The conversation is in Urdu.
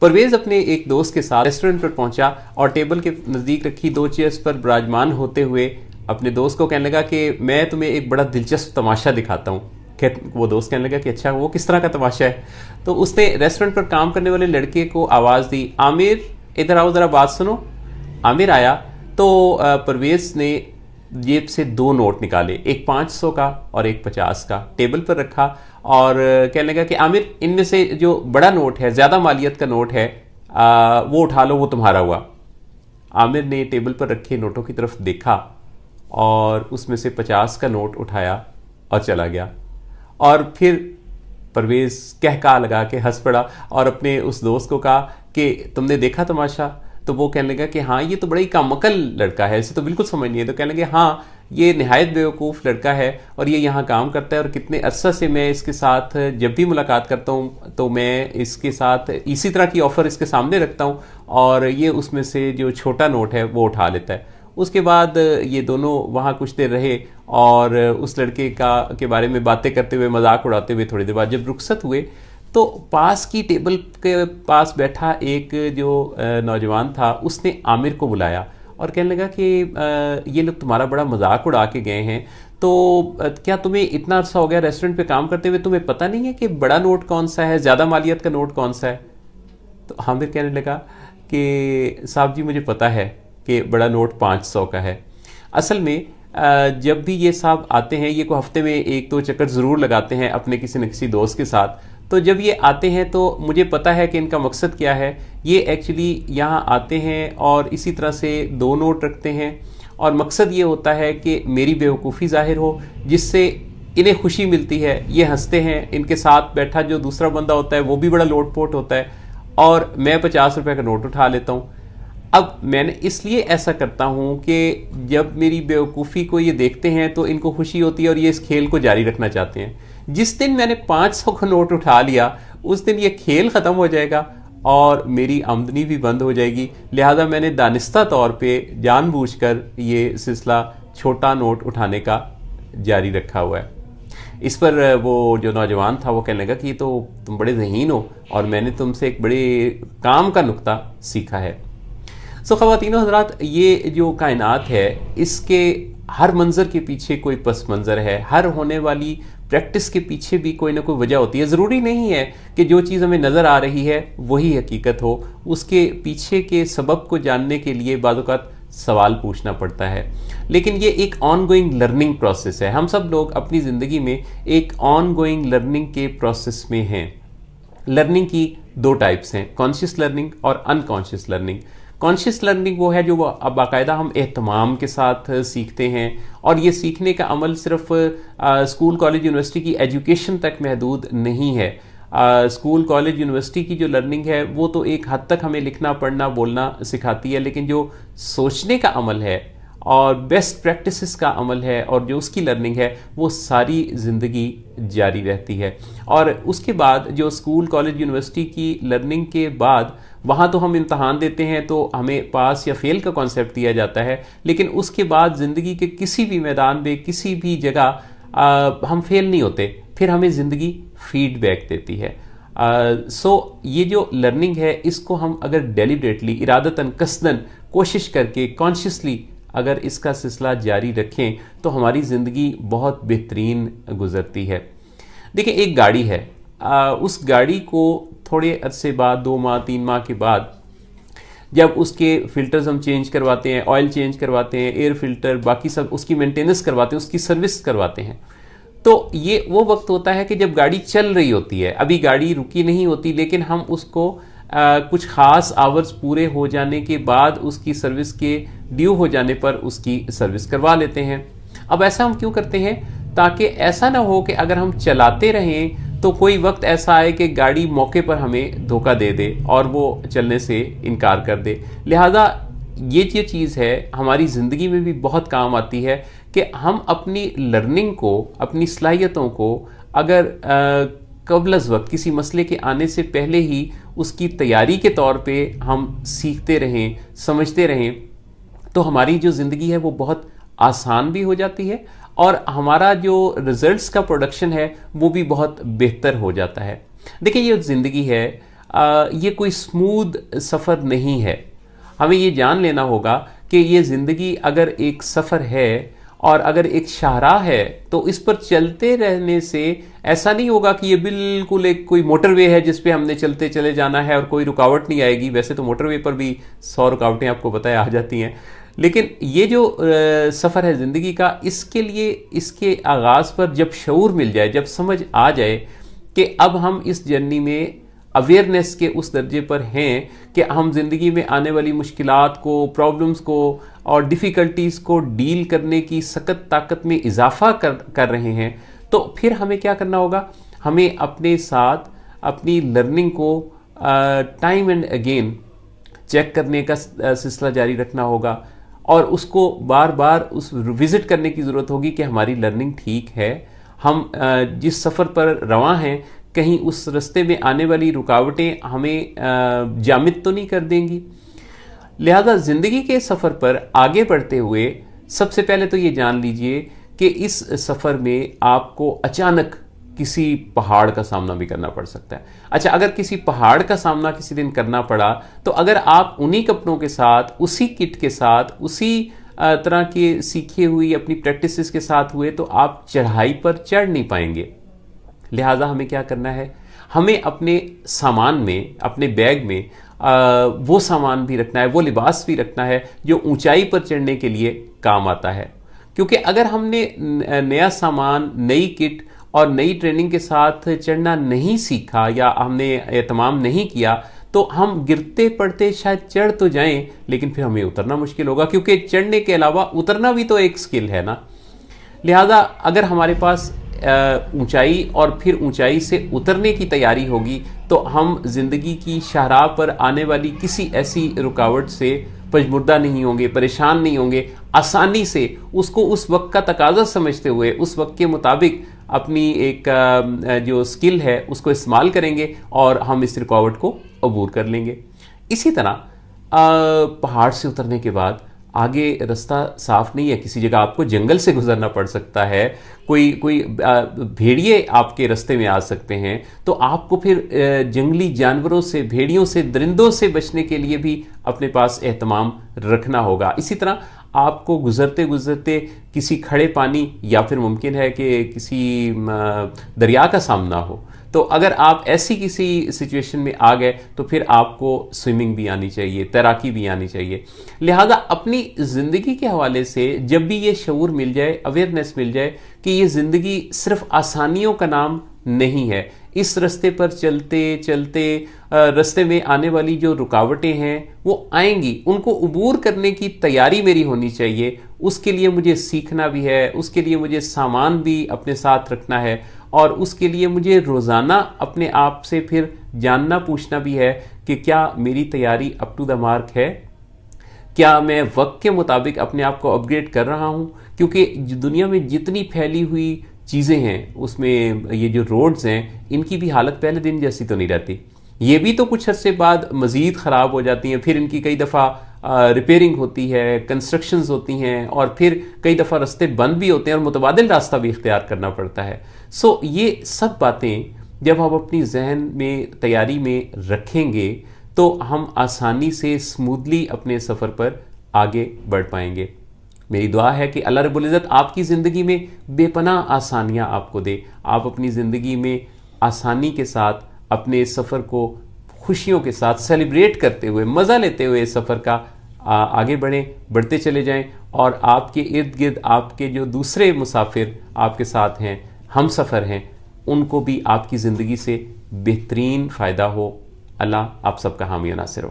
پرویز اپنے ایک دوست کے ساتھ ریسٹورنٹ پر پہنچا اور ٹیبل کے نزدیک رکھی 2 چیئرز پر براجمان ہوتے ہوئے اپنے دوست کو کہنے لگا کہ میں تمہیں ایک بڑا دلچسپ تماشا دکھاتا ہوں. وہ دوست کہنے لگا کہ اچھا وہ کس طرح کا تماشا ہے؟ تو اس نے ریسٹورنٹ پر کام کرنے والے لڑکے کو آواز دی, عامر ادھر آؤ ذرا بات سنو. عامر آیا تو پرویز نے جیب سے 2 نوٹ نکالے, ایک 500 کا اور ایک 50 کا, ٹیبل پر رکھا اور کہنے لگا کہ عامر ان میں سے جو بڑا نوٹ ہے, زیادہ مالیت کا نوٹ ہے, وہ اٹھا لو, وہ تمہارا ہوا. عامر نے ٹیبل پر رکھے نوٹوں کی طرف دیکھا اور اس میں سے 50 کا نوٹ اٹھایا اور چلا گیا. اور پھر پرویز کہکا لگا کے ہنس پڑا اور اپنے اس دوست کو کہا کہ تم نے دیکھا تماشا؟ تو وہ کہنے لگا کہ ہاں یہ تو بڑا ہی کم عقل لڑکا ہے, اسے تو بالکل سمجھ نہیں ہے. تو کہنے لگے ہاں یہ نہایت بیوقوف لڑکا ہے اور یہ یہاں کام کرتا ہے اور کتنے عرصہ سے میں اس کے ساتھ جب بھی ملاقات کرتا ہوں تو میں اس کے ساتھ اسی طرح کی آفر اس کے سامنے رکھتا ہوں اور یہ اس میں سے جو چھوٹا نوٹ ہے وہ اٹھا لیتا ہے. اس کے بعد یہ دونوں وہاں کچھ دیر رہے اور اس لڑکے کے بارے میں باتیں کرتے ہوئے مذاق اڑاتے ہوئے تھوڑی دیر بعد جب رخصت ہوئے تو پاس کی ٹیبل کے پاس بیٹھا ایک جو نوجوان تھا اس نے عامر کو بلایا اور کہنے لگا کہ یہ لوگ تمہارا بڑا مذاق اڑا کے گئے ہیں, تو کیا تمہیں اتنا عرصہ ہو گیا ریسٹورنٹ پہ کام کرتے ہوئے, تمہیں پتہ نہیں ہے کہ بڑا نوٹ کون سا ہے, زیادہ مالیت کا نوٹ کون سا ہے؟ تو عامر کہنے لگا کہ صاحب جی مجھے پتہ ہے کہ بڑا نوٹ 500 کا ہے. اصل میں جب بھی یہ صاحب آتے ہیں, یہ کو ہفتے میں 1-2 چکر ضرور لگاتے ہیں اپنے کسی نہ کسی دوست کے ساتھ, تو جب یہ آتے ہیں تو مجھے پتہ ہے کہ ان کا مقصد کیا ہے. یہ ایکچولی یہاں آتے ہیں اور اسی طرح سے 2 نوٹ رکھتے ہیں اور مقصد یہ ہوتا ہے کہ میری بیوقوفی ظاہر ہو جس سے انہیں خوشی ملتی ہے, یہ ہنستے ہیں. ان کے ساتھ بیٹھا جو دوسرا بندہ ہوتا ہے وہ بھی بڑا لوٹ پوٹ ہوتا ہے اور میں 50 روپے کا نوٹ اٹھا لیتا ہوں. اب میں نے اس لیے ایسا کرتا ہوں کہ جب میری بیوقوفی کو یہ دیکھتے ہیں تو ان کو خوشی ہوتی ہے اور یہ اس کھیل کو جاری رکھنا چاہتے ہیں. جس دن میں نے 500 کا نوٹ اٹھا لیا اس دن یہ کھیل ختم ہو جائے گا اور میری آمدنی بھی بند ہو جائے گی. لہذا میں نے دانستہ طور پہ جان بوجھ کر یہ سلسلہ چھوٹا نوٹ اٹھانے کا جاری رکھا ہوا ہے. اس پر وہ جو نوجوان تھا وہ کہنے لگا کہ یہ تو تم بڑے ذہین ہو اور میں نے تم سے ایک بڑے کام کا نکتہ سیکھا ہے. خواتین و حضرات, یہ جو کائنات ہے اس کے ہر منظر کے پیچھے کوئی پس منظر ہے, ہر ہونے والی پریکٹس کے پیچھے بھی کوئی نہ کوئی وجہ ہوتی ہے. ضروری نہیں ہے کہ جو چیز ہمیں نظر آ رہی ہے وہی حقیقت ہو, اس کے پیچھے کے سبب کو جاننے کے لیے بعض اوقات سوال پوچھنا پڑتا ہے. لیکن یہ ایک آن گوئنگ لرننگ پروسیس ہے. ہم سب لوگ اپنی زندگی میں ایک آن گوئنگ لرننگ کے پروسیس میں ہیں. لرننگ کی 2 ٹائپس ہیں, کانشیس لرننگ اور ان کانشیس لرننگ. کانشیس لرننگ وہ ہے جو باقاعدہ ہم اہتمام کے ساتھ سیکھتے ہیں اور یہ سیکھنے کا عمل صرف اسکول کالج یونیورسٹی کی ایجوکیشن تک محدود نہیں ہے. اسکول کالج یونیورسٹی کی جو لرننگ ہے وہ تو ایک حد تک ہمیں لکھنا پڑھنا بولنا سکھاتی ہے, لیکن جو سوچنے کا عمل ہے اور بیسٹ پریکٹسز کا عمل ہے اور جو اس کی لرننگ ہے وہ ساری زندگی جاری رہتی ہے. اور اس کے بعد جو اسکول کالج یونیورسٹی کی لرننگ کے بعد وہاں تو ہم امتحان دیتے ہیں تو ہمیں پاس یا فیل کا کانسیپٹ دیا جاتا ہے, لیکن اس کے بعد زندگی کے کسی بھی میدان میں کسی بھی جگہ ہم فیل نہیں ہوتے, پھر ہمیں زندگی فیڈ بیک دیتی ہے. یہ جو لرننگ ہے اس کو ہم اگر ڈیلیبریٹلی ارادتاً قصداً کوشش کر کے کانشیسلی اگر اس کا سلسلہ جاری رکھیں تو ہماری زندگی بہت بہترین گزرتی ہے. دیکھیں ایک گاڑی ہے, اس گاڑی کو تھوڑے عرصے بعد 2 ماہ 3 ماہ کے بعد جب اس کے فلٹرز ہم چینج کرواتے ہیں, آئل چینج کرواتے ہیں, ایئر فلٹر باقی سب اس کی مینٹیننس کرواتے ہیں, اس کی سروس کرواتے ہیں, تو یہ وہ وقت ہوتا ہے کہ جب گاڑی چل رہی ہوتی ہے, ابھی گاڑی رکی نہیں ہوتی, لیکن ہم اس کو کچھ خاص آورز پورے ہو جانے کے بعد اس کی سروس کے ڈیو ہو جانے پر اس کی سروس کروا لیتے ہیں. اب ایسا ہم کیوں کرتے ہیں؟ تاکہ ایسا نہ ہو کہ اگر ہم چلاتے رہیں تو کوئی وقت ایسا آئے کہ گاڑی موقع پر ہمیں دھوکہ دے دے اور وہ چلنے سے انکار کر دے. لہذا یہ جو چیز ہے ہماری زندگی میں بھی بہت کام آتی ہے کہ ہم اپنی لرننگ کو, اپنی صلاحیتوں کو اگر قبل از وقت کسی مسئلے کے آنے سے پہلے ہی اس کی تیاری کے طور پہ ہم سیکھتے رہیں, سمجھتے رہیں, تو ہماری جو زندگی ہے وہ بہت آسان بھی ہو جاتی ہے اور ہمارا جو رزلٹس کا پروڈکشن ہے وہ بھی بہت بہتر ہو جاتا ہے. دیکھیں یہ زندگی ہے, یہ کوئی اسموتھ سفر نہیں ہے. ہمیں یہ جان لینا ہوگا کہ یہ زندگی اگر ایک سفر ہے اور اگر ایک شاہراہ ہے تو اس پر چلتے رہنے سے ایسا نہیں ہوگا کہ یہ بالکل ایک کوئی موٹر وے ہے جس پہ ہم نے چلتے چلے جانا ہے اور کوئی رکاوٹ نہیں آئے گی. ویسے تو موٹر وے پر بھی 100 رکاوٹیں آپ کو بتایا آ جاتی ہیں، لیکن یہ جو سفر ہے زندگی کا، اس کے لیے اس کے آغاز پر جب شعور مل جائے، جب سمجھ آ جائے کہ اب ہم اس جرنی میں اویئرنیس کے اس درجے پر ہیں کہ ہم زندگی میں آنے والی مشکلات کو، پرابلمز کو اور ڈیفیکلٹیز کو ڈیل کرنے کی سخت طاقت میں اضافہ کر رہے ہیں، تو پھر ہمیں کیا کرنا ہوگا؟ ہمیں اپنے ساتھ اپنی لرننگ کو ٹائم اینڈ اگین چیک کرنے کا سلسلہ جاری رکھنا ہوگا، اور اس کو بار بار اس وزٹ کرنے کی ضرورت ہوگی کہ ہماری لرننگ ٹھیک ہے، ہم جس سفر پر رواں ہیں کہیں اس رستے میں آنے والی رکاوٹیں ہمیں جامد تو نہیں کر دیں گی. لہذا زندگی کے سفر پر آگے بڑھتے ہوئے سب سے پہلے تو یہ جان لیجئے کہ اس سفر میں آپ کو اچانک کسی پہاڑ کا سامنا بھی کرنا پڑ سکتا ہے. اچھا، اگر کسی پہاڑ کا سامنا کسی دن کرنا پڑا تو اگر آپ انہی کپڑوں کے ساتھ، اسی کٹ کے ساتھ، اسی طرح کے سیکھے ہوئی اپنی پریکٹسز کے ساتھ ہوئے تو آپ چڑھائی پر چڑھ نہیں پائیں گے. لہٰذا ہمیں کیا کرنا ہے؟ ہمیں اپنے سامان میں، اپنے بیگ میں وہ سامان بھی رکھنا ہے، وہ لباس بھی رکھنا ہے جو اونچائی پر چڑھنے کے لیے کام آتا ہے. کیونکہ اگر ہم نے نیا سامان، نئی کٹ اور نئی ٹریننگ کے ساتھ چڑھنا نہیں سیکھا یا ہم نے اہتمام نہیں کیا تو ہم گرتے پڑتے شاید چڑھ تو جائیں لیکن پھر ہمیں اترنا مشکل ہوگا، کیونکہ چڑھنے کے علاوہ اترنا بھی تو ایک سکل ہے نا. لہذا اگر ہمارے پاس اونچائی اور پھر اونچائی سے اترنے کی تیاری ہوگی تو ہم زندگی کی شاہراہ پر آنے والی کسی ایسی رکاوٹ سے پژمردہ نہیں ہوں گے، پریشان نہیں ہوں گے، آسانی سے اس کو اس وقت کا تقاضا سمجھتے ہوئے اس وقت کے مطابق اپنی ایک جو سکل ہے اس کو استعمال کریں گے اور ہم اس رکاوٹ کو عبور کر لیں گے. اسی طرح پہاڑ سے اترنے کے بعد آگے رستہ صاف نہیں ہے، کسی جگہ آپ کو جنگل سے گزرنا پڑ سکتا ہے، کوئی بھیڑیے آپ کے رستے میں آ سکتے ہیں، تو آپ کو پھر جنگلی جانوروں سے، بھیڑیوں سے، درندوں سے بچنے کے لیے بھی اپنے پاس اہتمام رکھنا ہوگا. اسی طرح آپ کو گزرتے گزرتے کسی کھڑے پانی یا پھر ممکن ہے کہ کسی دریا کا سامنا ہو، تو اگر آپ ایسی کسی سچویشن میں آ گئے تو پھر آپ کو سوئمنگ بھی آنی چاہیے، تیراکی بھی آنی چاہیے. لہذا اپنی زندگی کے حوالے سے جب بھی یہ شعور مل جائے، اویئرنیس مل جائے کہ یہ زندگی صرف آسانیوں کا نام نہیں ہے، اس رستے پر چلتے چلتے رستے میں آنے والی جو رکاوٹیں ہیں وہ آئیں گی، ان کو عبور کرنے کی تیاری میری ہونی چاہیے. اس کے لیے مجھے سیکھنا بھی ہے، اس کے لیے مجھے سامان بھی اپنے ساتھ رکھنا ہے، اور اس کے لیے مجھے روزانہ اپنے آپ سے پھر جاننا پوچھنا بھی ہے کہ کیا میری تیاری اپ ٹو دا مارک ہے، کیا میں وقت کے مطابق اپنے آپ کو اپ گریڈ کر رہا ہوں. کیونکہ دنیا میں جتنی پھیلی ہوئی چیزیں ہیں اس میں یہ جو روڈز ہیں ان کی بھی حالت پہلے دن جیسی تو نہیں رہتی، یہ بھی تو کچھ عرصے بعد مزید خراب ہو جاتی ہیں، پھر ان کی کئی دفعہ ریپیئرنگ ہوتی ہے، کنسٹرکشنز ہوتی ہیں، اور پھر کئی دفعہ راستے بند بھی ہوتے ہیں اور متبادل راستہ بھی اختیار کرنا پڑتا ہے. یہ سب باتیں جب ہم اپنی ذہن میں تیاری میں رکھیں گے تو ہم آسانی سے اسموتھلی اپنے سفر پر آگے بڑھ پائیں گے. میری دعا ہے کہ اللہ رب العزت آپ کی زندگی میں بے پناہ آسانیاں آپ کو دے، آپ اپنی زندگی میں آسانی کے ساتھ اپنے سفر کو خوشیوں کے ساتھ سیلیبریٹ کرتے ہوئے، مزہ لیتے ہوئے سفر کا آگے بڑھیں، بڑھتے چلے جائیں، اور آپ کے ارد گرد آپ کے جو دوسرے مسافر آپ کے ساتھ ہیں، ہم سفر ہیں، ان کو بھی آپ کی زندگی سے بہترین فائدہ ہو. اللہ آپ سب کا حامی و ناصر ہو.